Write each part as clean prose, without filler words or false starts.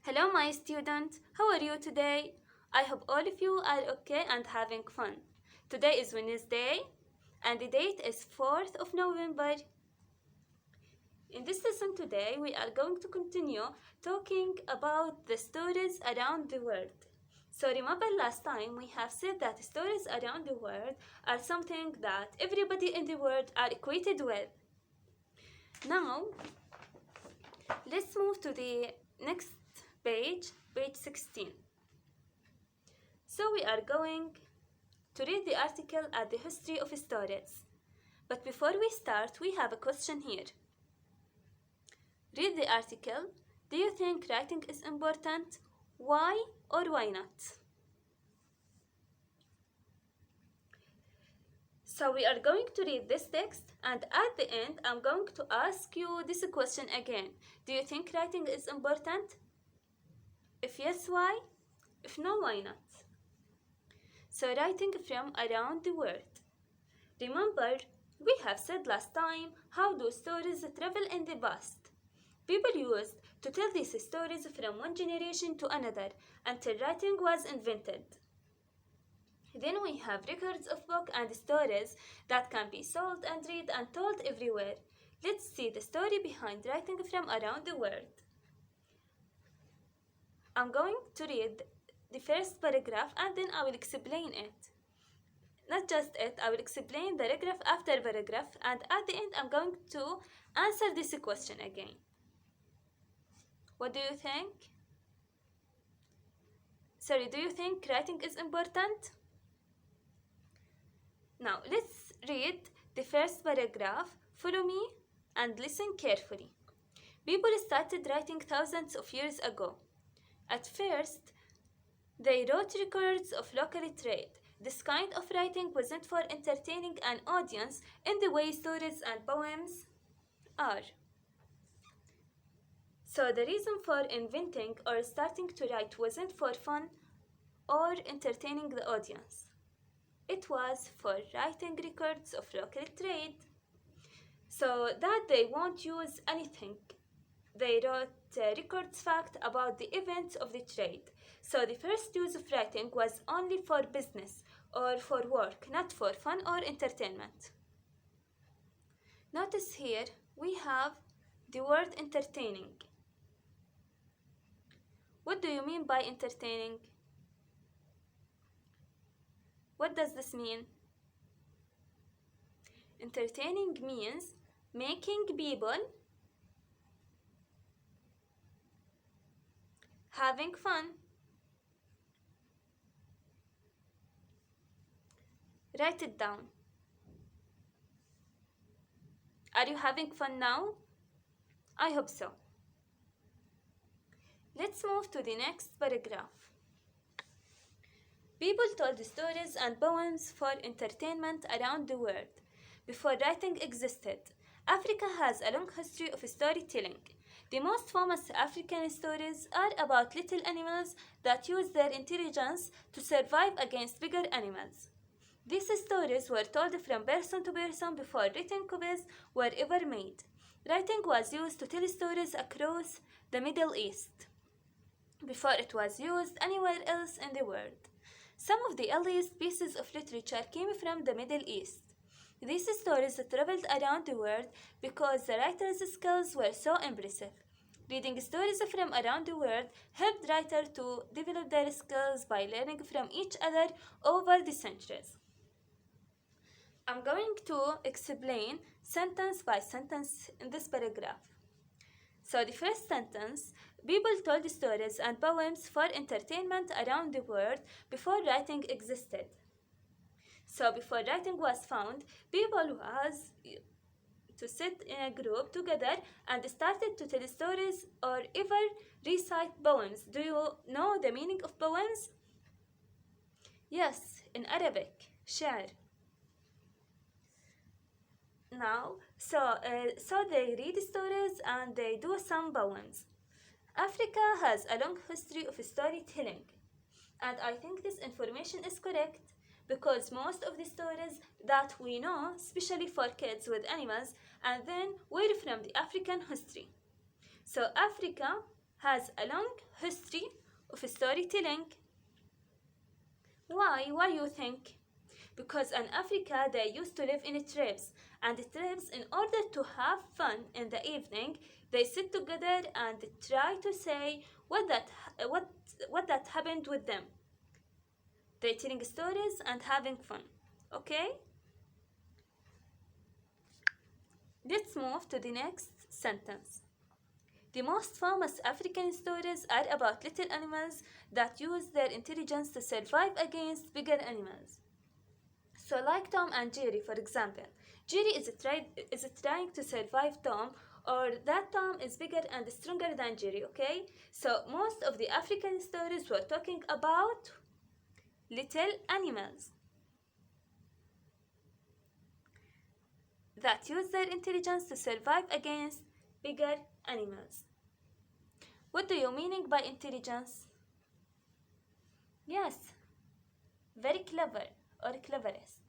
Hello, my student. How are you today? I hope all of you are okay and having fun. Today is Wednesday, and the date is 4th of November. In this lesson today, we are going to continue talking about the stories around the world. So remember last time we have said that stories around the world are something that everybody in the world are acquainted with. Now, let's move to the next page 16. So we are going to read the article at the history of stories. But before we start, we have a question here. Read the article. Do you think writing is important? Why or why not? So we are going to read this text, and at the end, I'm going to ask you this question again. Do you think writing is important? If yes, why? If no, why not? So writing from around the world. Remember, we have said last time how do stories travel in the past. People used to tell these stories from one generation to another until writing was invented. Then we have records of books and stories that can be sold and read and told everywhere. Let's see the story behind writing from around the world. I'm going to read the first paragraph and then I will explain it. Not just it, I will explain paragraph after paragraph, and at the end I'm going to answer this question again. What do you think? Sorry, do you think writing is important? Now let's read the first paragraph. Follow me and listen carefully. People started writing thousands of years ago. At first, they wrote records of local trade. This kind of writing wasn't for entertaining an audience in the way stories and poems are. So the reason for inventing or starting to write wasn't for fun or entertaining the audience. It was for writing records of local trade, so that they won't use anything. They wrote records fact about the events of the trade. So the first use of writing was only for business or for work, not for fun or entertainment. Notice here we have the word entertaining. What do you mean by entertaining? What does this mean? Entertaining means making people having fun. Write it down. Are you having fun now? I hope so. Let's move to the next paragraph. People told stories and poems for entertainment around the world. Before writing existed, Africa has a long history of storytelling. The most famous African stories are about little animals that use their intelligence to survive against bigger animals. These stories were told from person to person before written copies were ever made. Writing was used to tell stories across the Middle East before it was used anywhere else in the world. Some of the earliest pieces of literature came from the Middle East. These stories traveled around the world because the writer's skills were so impressive. Reading stories from around the world helped writers to develop their skills by learning from each other over the centuries. I'm going to explain sentence by sentence in this paragraph. So the first sentence, people told stories and poems for entertainment around the world before writing existed. So before writing was found, people was to sit in a group together and started to tell stories or even recite poems. Do you know the meaning of poems? Yes, in Arabic, شعر. Now, so they read stories and they do some poems. Africa has a long history of storytelling, and I think this information is correct because most of the stories that we know, especially for kids with animals, and then were from the African history. So Africa has a long history of storytelling. Why? Why you think? Because in Africa they used to live in tribes, and tribes, in order to have fun in the evening, they sit together and try to say what that happened with them. They're telling stories and having fun. Okay? Let's move to the next sentence. The most famous African stories are about little animals that use their intelligence to survive against bigger animals. So, like Tom and Jerry, for example, Jerry is trying to survive Tom, or that Tom is bigger and stronger than Jerry, okay? So, most of the African stories were talking about little animals that use their intelligence to survive against bigger animals. What do you mean by intelligence? Yes, very clever or cleverest.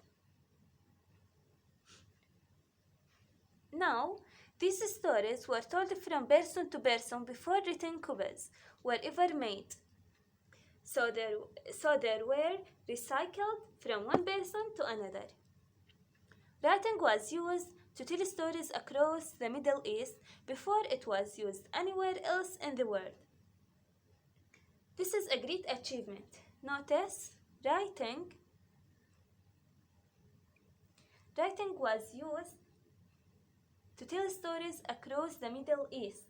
Now, these stories were told from person to person before written copies were ever made. So they were recycled from one person to another. Writing was used to tell stories across the Middle East before it was used anywhere else in the world. This is a great achievement. Notice, writing was used to tell stories across the Middle East.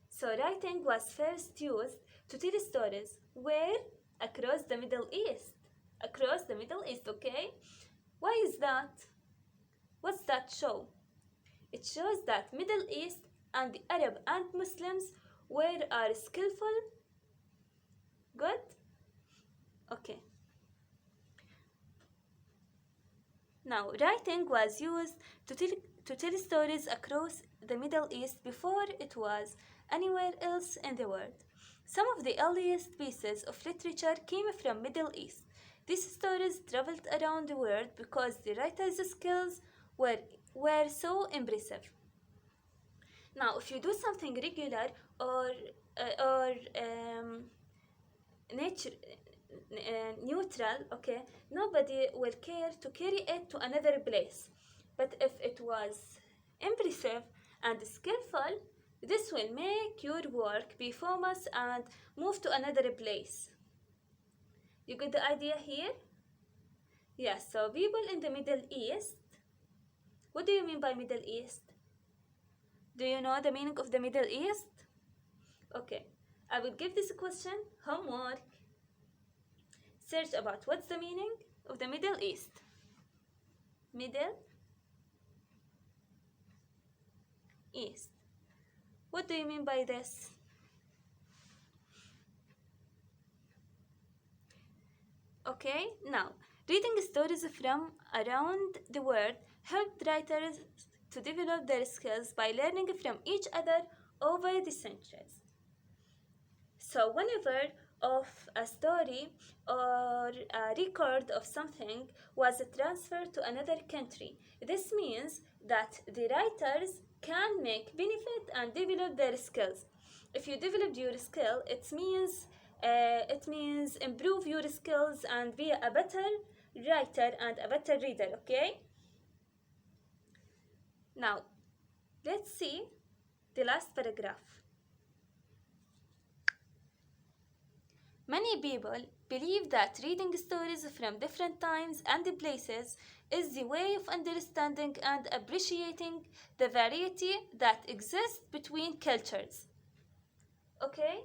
So writing was first used to tell stories where? Across the Middle East. Across the Middle East, okay? Why is that? What's that show? It shows that Middle East and the Arab and Muslims are skillful. Good? Okay. Now, writing was used to tell stories across the Middle East before it was anywhere else in the world. Some of the earliest pieces of literature came from Middle East. These stories traveled around the world because the writer's skills were so impressive. Now, if you do something regular or neutral, okay, nobody will care to carry it to another place. But if it was impressive and skillful, this will make your work be famous and move to another place. You get the idea here? Yes, so people in the Middle East. What do you mean by Middle East? Do you know the meaning of the Middle East? Okay, I will give this question homework. Search about what's the meaning of the Middle East. Middle East. What do you mean by this? Okay, now, reading stories from around the world helped writers to develop their skills by learning from each other over the centuries. So whenever of a story or a record of something was transferred to another country, this means that the writers can make benefit and develop their skills. If you develop your skill, it means improve your skills and be a better writer and a better reader, okay? Now, let's see the last paragraph. Many people believe that reading stories from different times and places is the way of understanding and appreciating the variety that exists between cultures. Okay?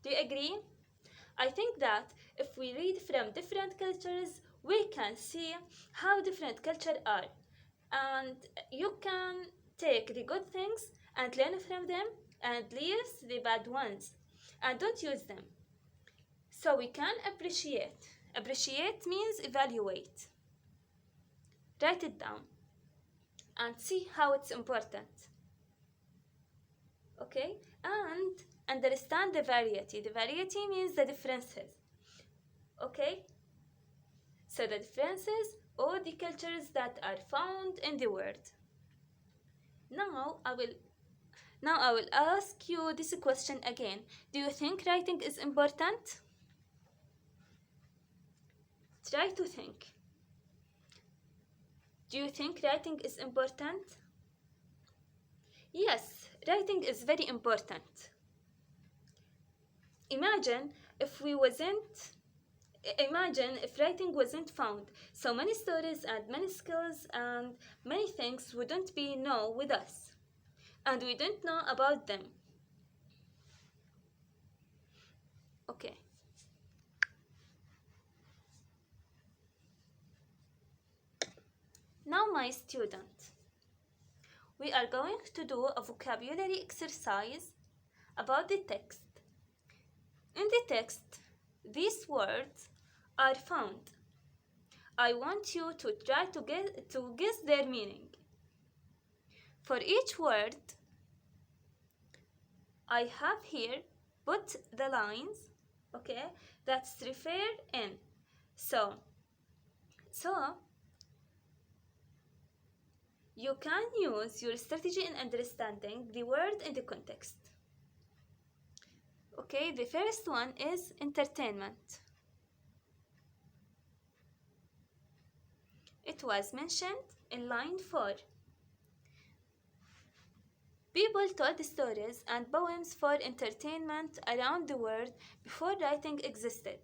Do you agree? I think that if we read from different cultures, we can see how different cultures are. And you can take the good things and learn from them and leave the bad ones and don't use them. So we can appreciate. Appreciate means evaluate. Write it down and see how it's important. Okay? And understand the variety. The variety means the differences. Okay? So the differences or the cultures that are found in the world. Now I will Now I will ask you this question again. Do you think writing is important? Try to think. Do you think writing is important? Yes, writing is very important. Imagine if writing wasn't found, so many stories and many skills and many things wouldn't be known with us, and we don't know about them. Okay. Now, my student, we are going to do a vocabulary exercise about the text. In the text, these words are found. I want you to try to guess their meaning. For each word, I have here put the lines, okay, that's referred in. So you can use your strategy in understanding the word in the context. Okay, the first one is entertainment. It was mentioned in line 4. People told stories and poems for entertainment around the world before writing existed.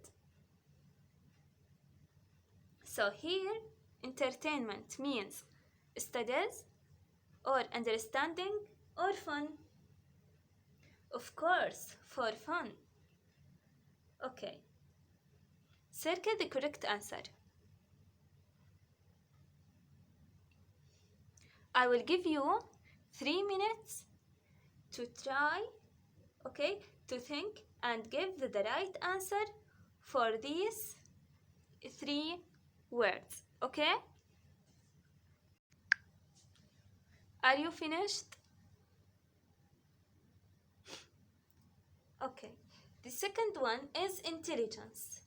So here, entertainment means studies or understanding or fun. Of course, for fun. Okay. Circle the correct answer. I will give you 3 minutes to try, okay, to think and give the right answer for these 3 words, okay? Are you finished? Okay. The second one is intelligence.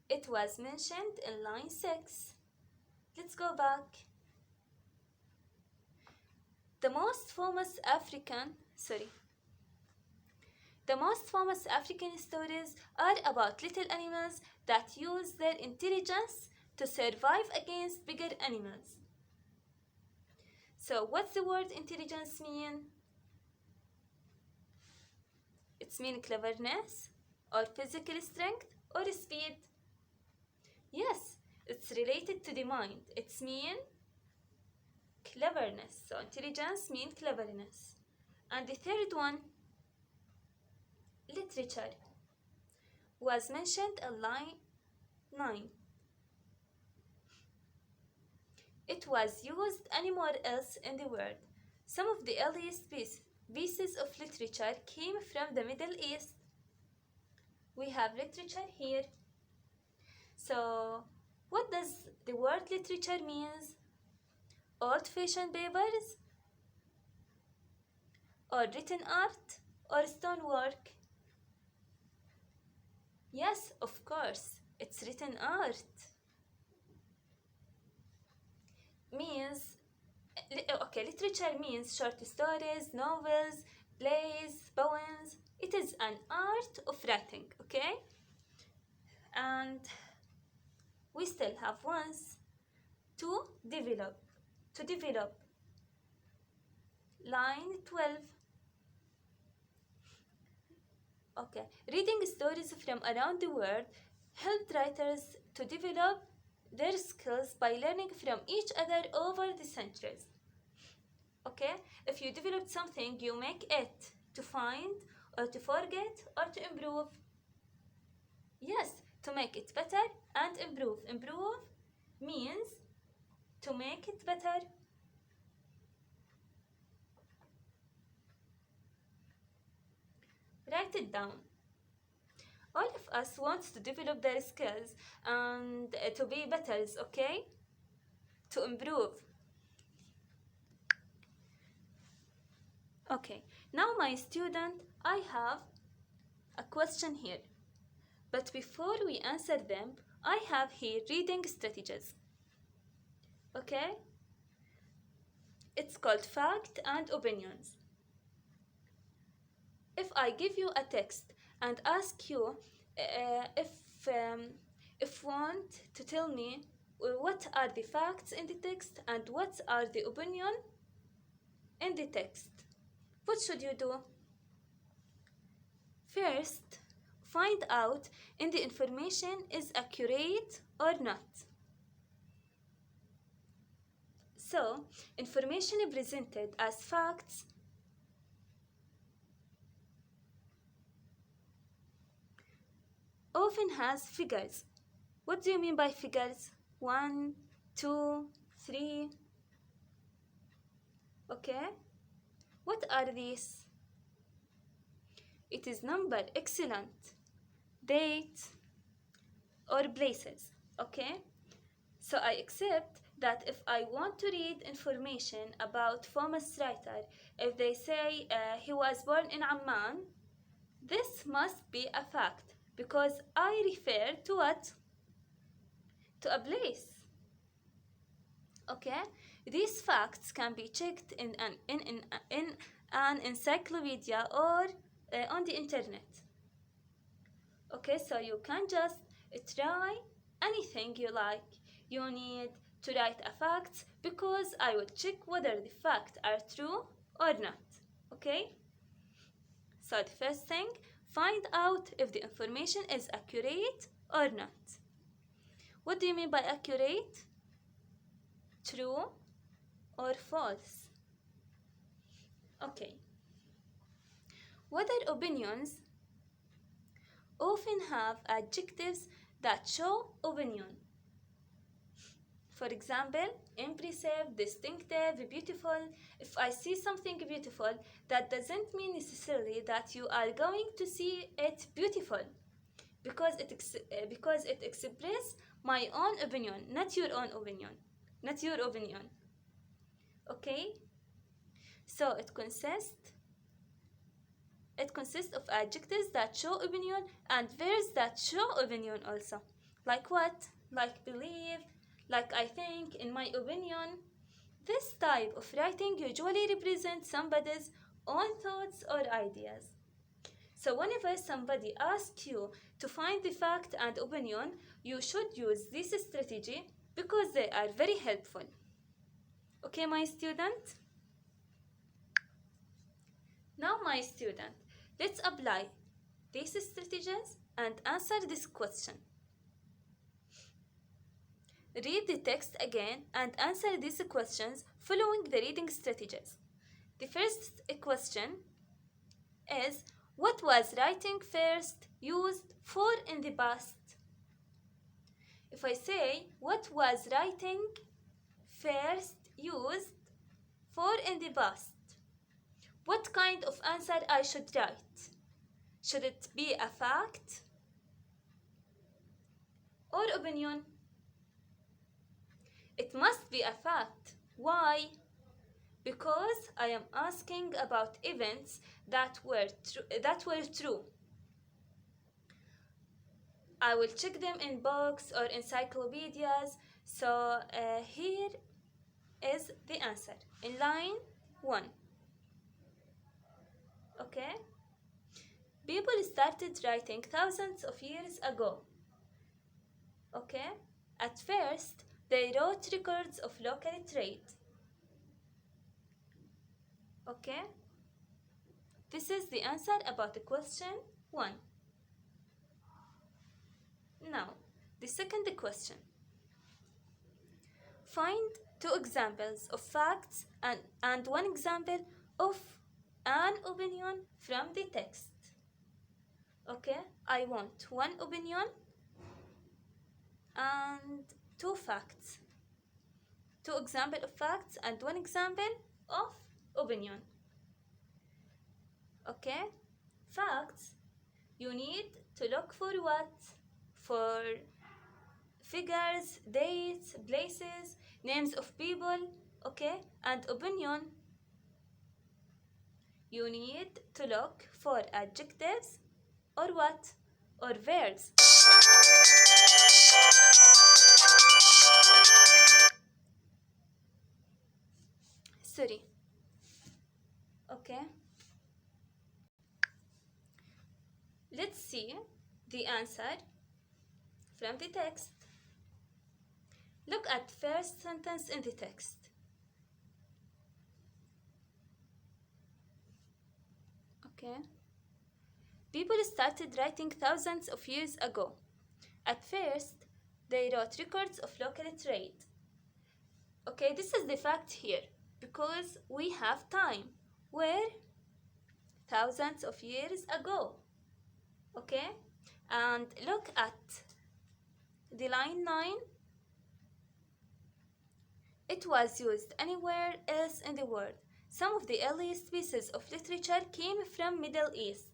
It was mentioned in line 6. Let's go back. The most famous African stories are about little animals that use their intelligence to survive against bigger animals. So what's the word intelligence mean? It's mean cleverness or physical strength or speed. Yes, it's related to the mind. It's mean cleverness. So intelligence means cleverness. And the third one, literature, was mentioned in line 9. It was used anywhere else in the world. Some of the earliest pieces of literature came from the Middle East. We have literature here. So, what does the word literature means? Old-fashioned papers? Or written art? Or stonework? Yes, of course, it's written art. Literature means short stories, novels, plays, poems. It is an art of writing, okay? And we still have once to develop. Line 12. Okay, reading stories from around the world helped writers to develop their skills by learning from each other over the centuries. Okay, if you develop something, you make it to find or to forget or to improve. Yes, to make it better and improve. Improve means to make it better. Write it down. All of us want to develop their skills and to be better, okay? To improve. Okay, now my student, I have a question here. But before we answer them, I have here reading strategies. Okay? It's called fact and opinions. I give you a text and ask you if want to tell me what are the facts in the text and what are the opinion in the text, what should you do? First, find out if the information is accurate or not. So, information presented as facts often has figures. What do you mean by figures? 1, 2, 3. Okay? What are these? It is number, excellent, date, or places. Okay? So I accept that if I want to read information about famous writer, if they say he was born in Amman, this must be a fact because I refer to what? To a place. Okay? These facts can be checked in an encyclopedia or on the internet. Okay, so you can just try anything you like. You need to write a fact because I will check whether the facts are true or not. Okay? So the first thing, find out if the information is accurate or not. What do you mean by accurate? True or false? Okay. Whether opinions often have adjectives that show opinion. For example, impressive, distinctive, beautiful. If I see something beautiful, that doesn't mean necessarily that you are going to see it beautiful, because it expresses my own opinion, not your own opinion, not your opinion. Okay? So it consists of adjectives that show opinion and verbs that show opinion also. Like what? Like believe, like I think, in my opinion. This type of writing usually represents somebody's own thoughts or ideas. So whenever somebody asks you to find the fact and opinion, you should use this strategy because they are very helpful. Okay, my student? Now, my student, let's apply these strategies and answer this question. Read the text again and answer these questions following the reading strategies. The first question is, what was writing first used for in the past? If I say, what was writing first used for in the past, what kind of answer I should write? Should it be a fact or opinion? It must be a fact. Why? Because I am asking about events that were true. I will check them in books or encyclopedias. So here is the answer in line 1. Okay? People started writing thousands of years ago. Okay? At first, they wrote records of local trade. Okay? This is the answer about the question 1. Now, the second question. Find 2 examples of facts and 1 example of an opinion from the text. Okay? I want 1 opinion and 2 facts. 2 examples of facts and 1 example of opinion. Okay? Facts, you need to look for what? For figures, dates, places, names of people, okay? And opinion, you need to look for adjectives or what? Or verbs. Sorry. Okay? Let's see the answer from the text. Look at first sentence in the text. Okay. People started writing thousands of years ago. At first, they wrote records of local trade. Okay, this is the fact here because we have time. Where? Thousands of years ago. Okay, and look at the line 9. It was used anywhere else in the world. Some of the earliest pieces of literature came from Middle East.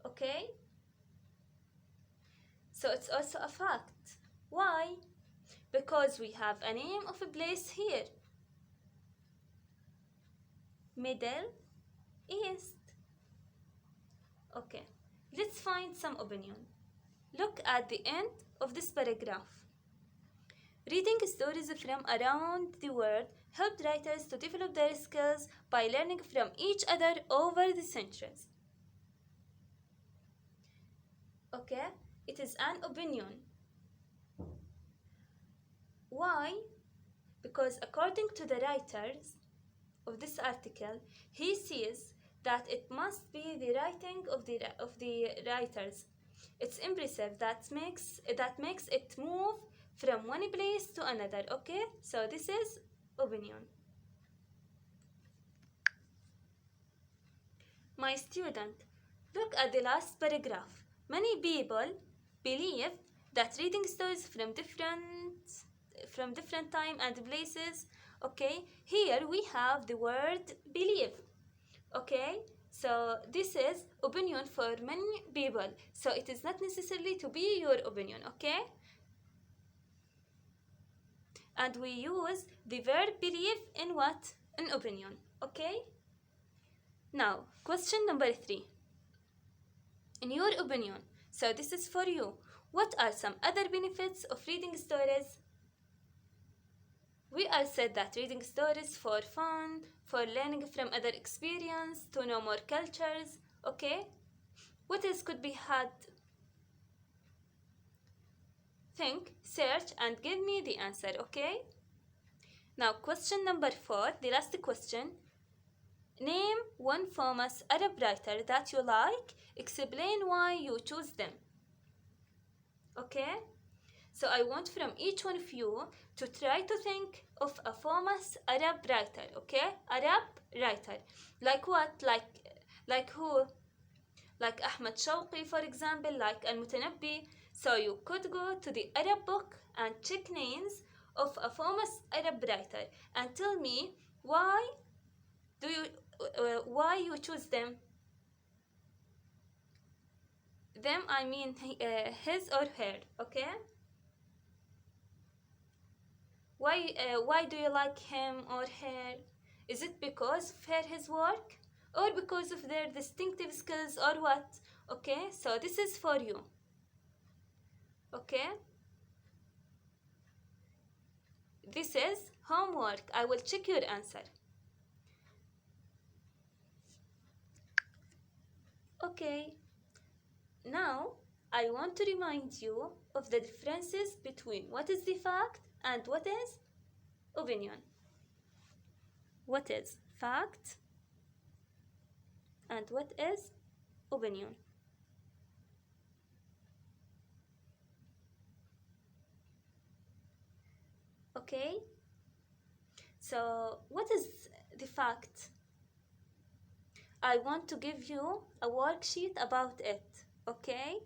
Okay? So it's also a fact. Why? Because we have a name of a place here. Middle East. Okay, let's find some opinion. Look at the end of this paragraph. Reading stories from around the world helped writers to develop their skills by learning from each other over the centuries. Okay, it is an opinion. Why? Because according to the writers of this article, he sees that it must be the writing of the writers. It's impressive that makes it move from one place to another. Okay, so this is opinion. My student, look at the last paragraph. Many people believe that reading stories from different time and places. Okay, here we have the word believe. Okay, so this is opinion for many people, so it is not necessarily to be your opinion. Okay, and we use the verb believe in what? In opinion. Okay, now question number 3. In your opinion, so this is for you, what are some other benefits of reading stories? We all said that reading stories for fun, for learning from other experience, to know more cultures. Okay, what else could be had? Think, search, and give me the answer. Okay, now question number 4, the last question. Name one famous Arab writer that you like. Explain why you choose them. Okay, so I want from each one of you to try to think of a famous Arab writer. Okay, Arab writer, like what? Like who? Like Ahmed Shawqi, for example, like Al-Mutanabbi. So you could go to the Arab book and check names of a famous Arab writer and tell me why you choose them. Them, I mean his or her. Okay, why do you like him or her? Is it because of his work or because of their distinctive skills or what? Okay, so this is for you. Okay, this is homework. I will check your answer. Okay, now I want to remind you of the differences between what is the fact and what is opinion. What is fact and what is opinion? Okay, so what is the fact? I want to give you a worksheet about it. Okay,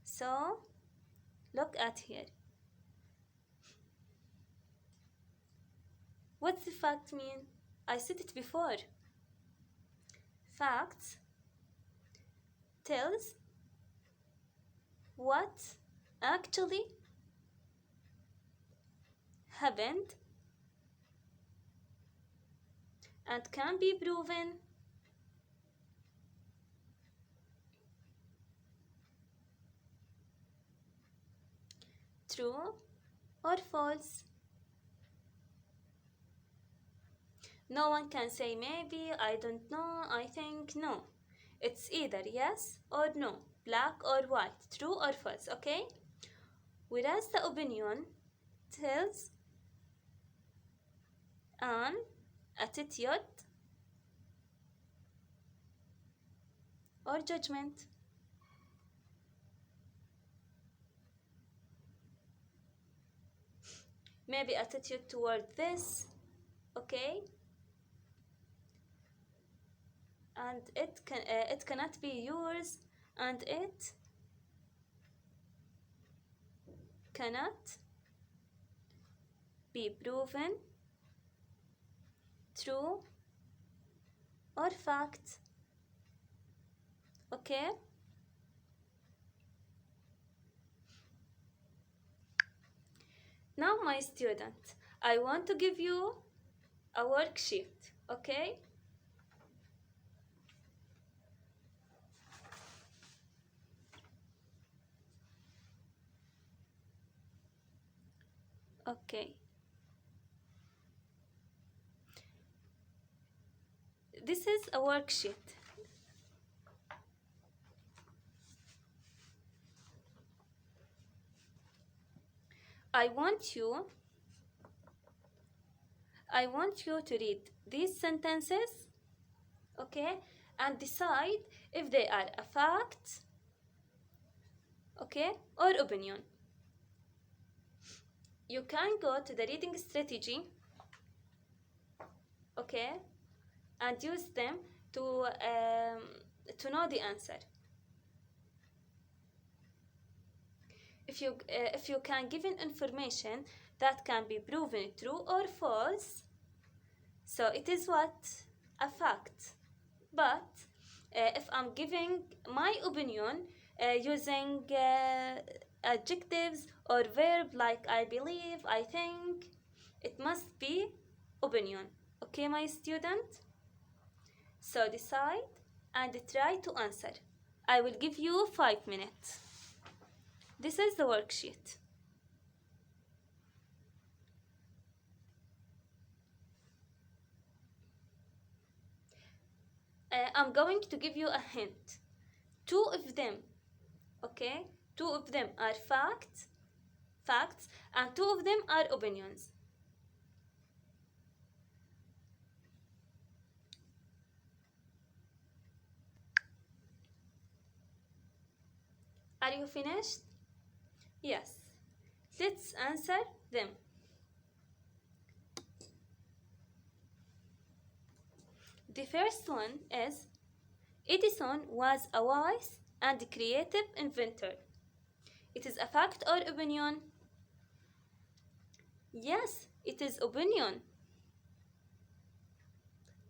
so look at here. What's the fact mean? I said it before. Facts tells what actually happened and can be proven true or false. No one can say maybe, I don't know, I think. No, It's either yes or no, black or white, true or false, okay? Whereas the opinion tells an attitude or judgment. Maybe attitude toward this, okay? And it cannot be yours, and it cannot be proven true or fact, okay? Now, my student, I want to give you a worksheet, okay? Okay. This is a worksheet. I want you to read these sentences, okay, and decide if they are a fact, okay, or opinion. You can go to the reading strategy, okay, and use them to know the answer. If you can give an information that can be proven true or false, so it is what? A fact. But if I'm giving my opinion using adjectives or verb like I believe, I think, it must be opinion. Okay, my student? So decide and try to answer. I will give you 5 minutes. This is the worksheet. I'm going to give you a hint. 2 of them, okay? 2 of them are facts, and 2 of them are opinions. Are you finished? Yes. Let's answer them. The first one is Edison was a wise and creative inventor. It is a fact or opinion? Yes, it is opinion.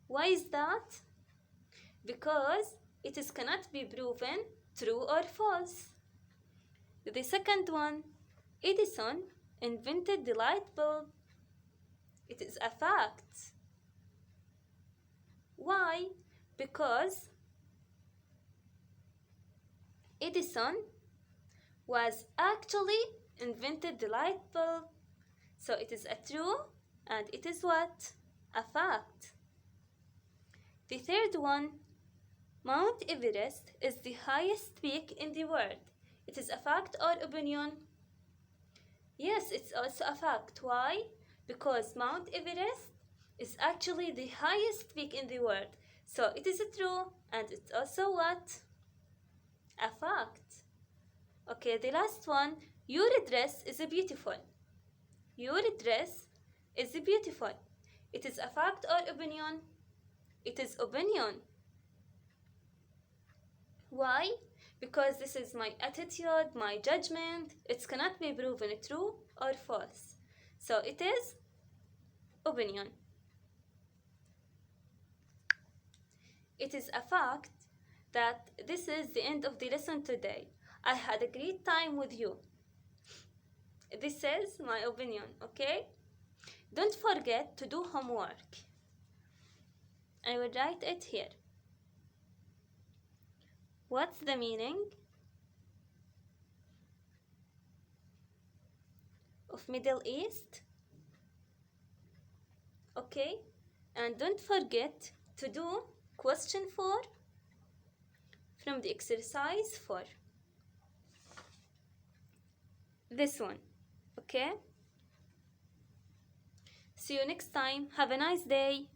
Why is that? Because it cannot be proven true or false. The second one, Edison invented the light bulb. It is a fact. Why? Because Edison was actually invented the light bulb. So it is a true and it is what? A fact. The third one, Mount Everest is the highest peak in the world. It is a fact or opinion? Yes, it's also a fact. Why? Because Mount Everest is actually the highest peak in the world. So it is true and it's also what? A fact. Okay, the last one, your dress is beautiful. Your dress is beautiful. It is a fact or opinion? It is opinion. Why? Because this is my attitude, my judgment. It cannot be proven true or false. So it is opinion. It is a fact that this is the end of the lesson today. I had a great time with you. This is my opinion, okay? Don't forget to do homework. I will write it here. What's the meaning of Middle East? Okay? And don't forget to do question 4 from the exercise 4. This one, okay? See you next time. Have a nice day.